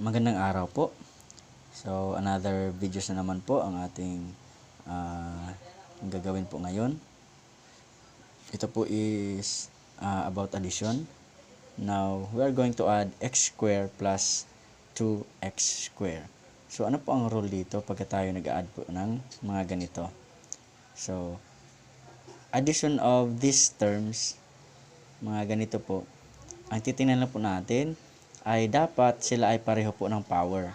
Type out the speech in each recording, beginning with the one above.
Magandang araw po. So, another videos na naman po ang ating gagawin po ngayon. Ito po is about addition. Now, we are going to add x square plus 2x square. So, ano po ang rule dito pagka tayo nag-add po ng mga ganito? So, addition of these terms, mga ganito po, ang titingnan lang po natin ay dapat sila ay pareho po ng power.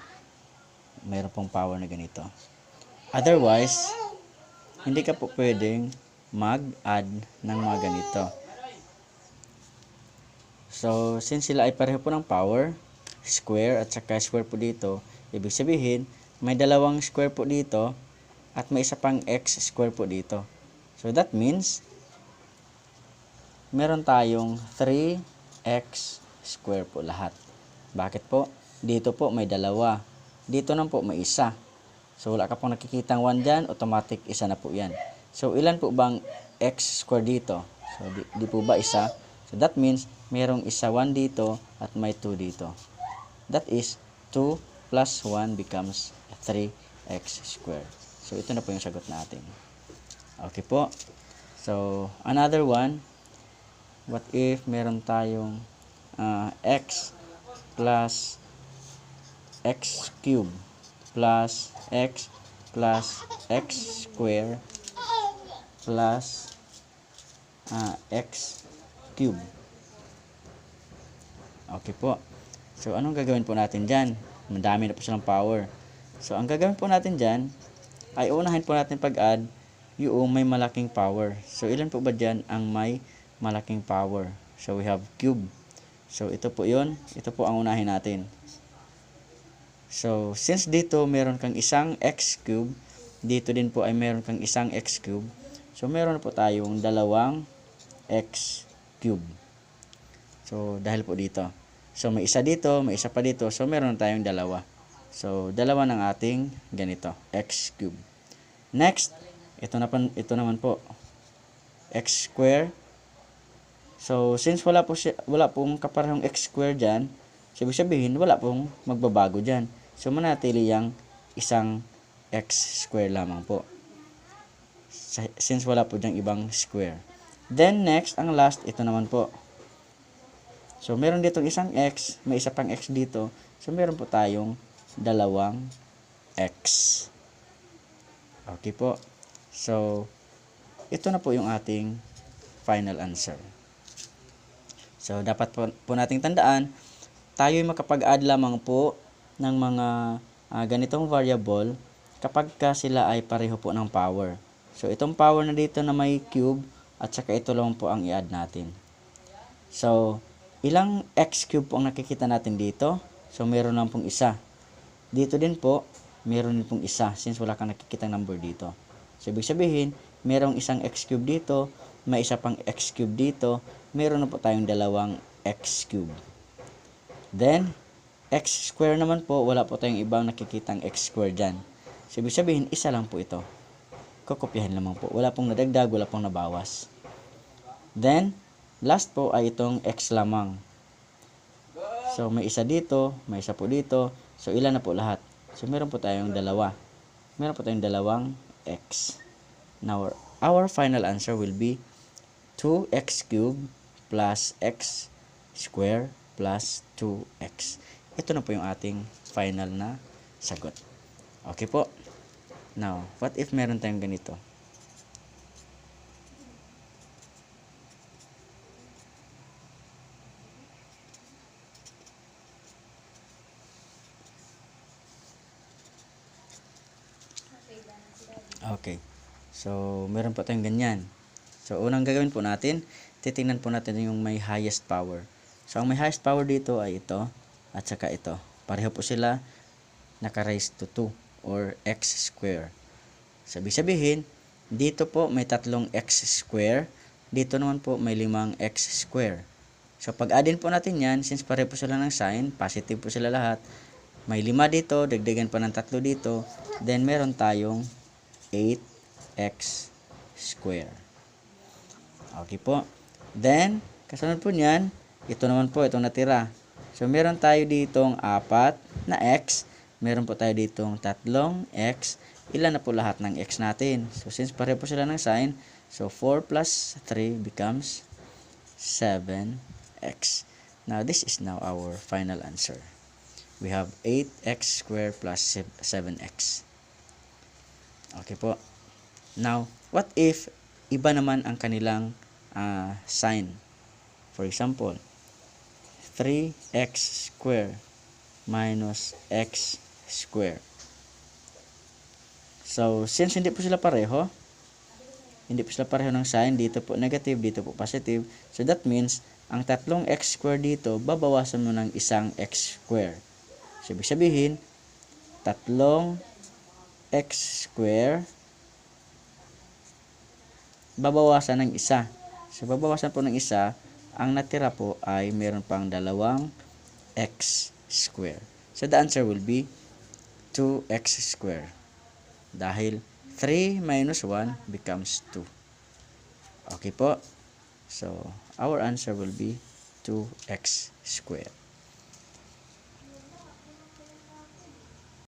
Mayroon pong power na ganito. Otherwise, hindi ka po pwedeng mag-add ng mga ganito. So, since sila ay pareho po ng power, square at saka square po dito, ibig sabihin, may dalawang square po dito at may isa pang x square po dito. So, that means, meron tayong 3x square po lahat. Bakit po? Dito po may dalawa. Dito naman po may isa. So, wala ka pong nakikitang 1 dyan, automatic isa na po yan. So, ilan po bang x square dito? So, di po ba isa? So, that means, mayroong isa 1 dito at may 2 dito. That is, 2 plus 1 becomes 3x square. So, ito na po yung sagot natin. Okay po. So, another one. What if meron tayong x plus x cube plus x square plus x cube. Okay po. So, anong gagawin po natin dyan? Madami na po silang power. So, ang gagawin po natin dyan ay unahin po natin pag-add yung may malaking power. So, ilan po ba dyan ang may malaking power? So, we have cube. So, ito po yun. Ito po ang unahin natin. So, since dito meron kang isang x cube, dito din po ay meron kang isang x cube. So, meron po tayong dalawang x cube. So, dahil po dito. So, may isa dito, may isa pa dito. So, meron tayong dalawa. So, dalawa ng ating ganito, x cube. Next, ito naman po, x square. So, since wala pong kaparehong x square dyan, so ibig sabihin, wala pong magbabago dyan. So, manatili yung isang x square lamang po. Since wala po dyan ibang square. Then, next, ang last, ito naman po. So, meron ditong isang x, may isa pang x dito. So, meron po tayong dalawang x. Okay po. So, ito na po yung ating final answer. So, dapat po nating tandaan, tayo ay makapag-add lamang po ng mga ganitong variable kapag sila ay pareho po ng power. So, itong power na dito na may cube at saka ito lang po ang i-add natin. So, ilang x cube po ang nakikita natin dito? So, meron lang pong isa. Dito din po, meron din pong isa since wala kang nakikitang number dito. So, ibig sabihin, merong isang x cube dito, may isa pang x cube dito, meron na po tayong dalawang x cube. Then, x square naman po, wala po tayong ibang nakikitang x square dyan. So, ibig sabihin, isa lang po ito. Kukopyahin lamang po. Wala pong nadagdag, wala pong nabawas. Then, last po ay itong x lamang. So, may isa dito, may isa po dito. So, ilan na po lahat? So, meron po tayong dalawa. Meron po tayong dalawang x. Now, our final answer will be 2x cubed plus x square plus 2x. Ito na po yung ating final na sagot. Okay po. Now, what if meron tayong ganito? Okay. So, meron po tayong ganyan. So, unang gagawin po natin, titingnan po natin yung may highest power. So, ang may highest power dito ay ito at saka ito. Pareho po sila naka-raise to 2 or x square. So, ibig sabihin, dito po may tatlong x square. Dito naman po may 5 x square. So, pag-addin po natin yan, since pareho po sila ng sign, positive po sila lahat, may 5 dito, dagdagan pa ng 3 dito, then meron tayong 8x square. Okay po. Then, kasunod po niyan, ito naman po, itong natira. So, meron tayo ditong 4 na x, meron po tayo ditong tatlong x. Ilan na po lahat ng x natin? So, since pareho po sila ng sign, so 4 plus 3 becomes 7x. Now, this is now our final answer. We have 8x squared plus 7x. Okay po. Now, what if iba naman ang kanilang sign? For example, 3x squared minus x squared. So, since hindi po sila pareho ng sign, dito po negative, dito po positive. So, that means, ang tatlong x squared dito, babawasan mo ng isang x squared. So, ibig sabihin, tatlong x squared, babawasan ng isa. So, babawasan po ng isa, ang natira po ay meron pang dalawang x squared. So, the answer will be 2x squared. Dahil 3 minus 1 becomes 2. Okay po. So, our answer will be 2x squared.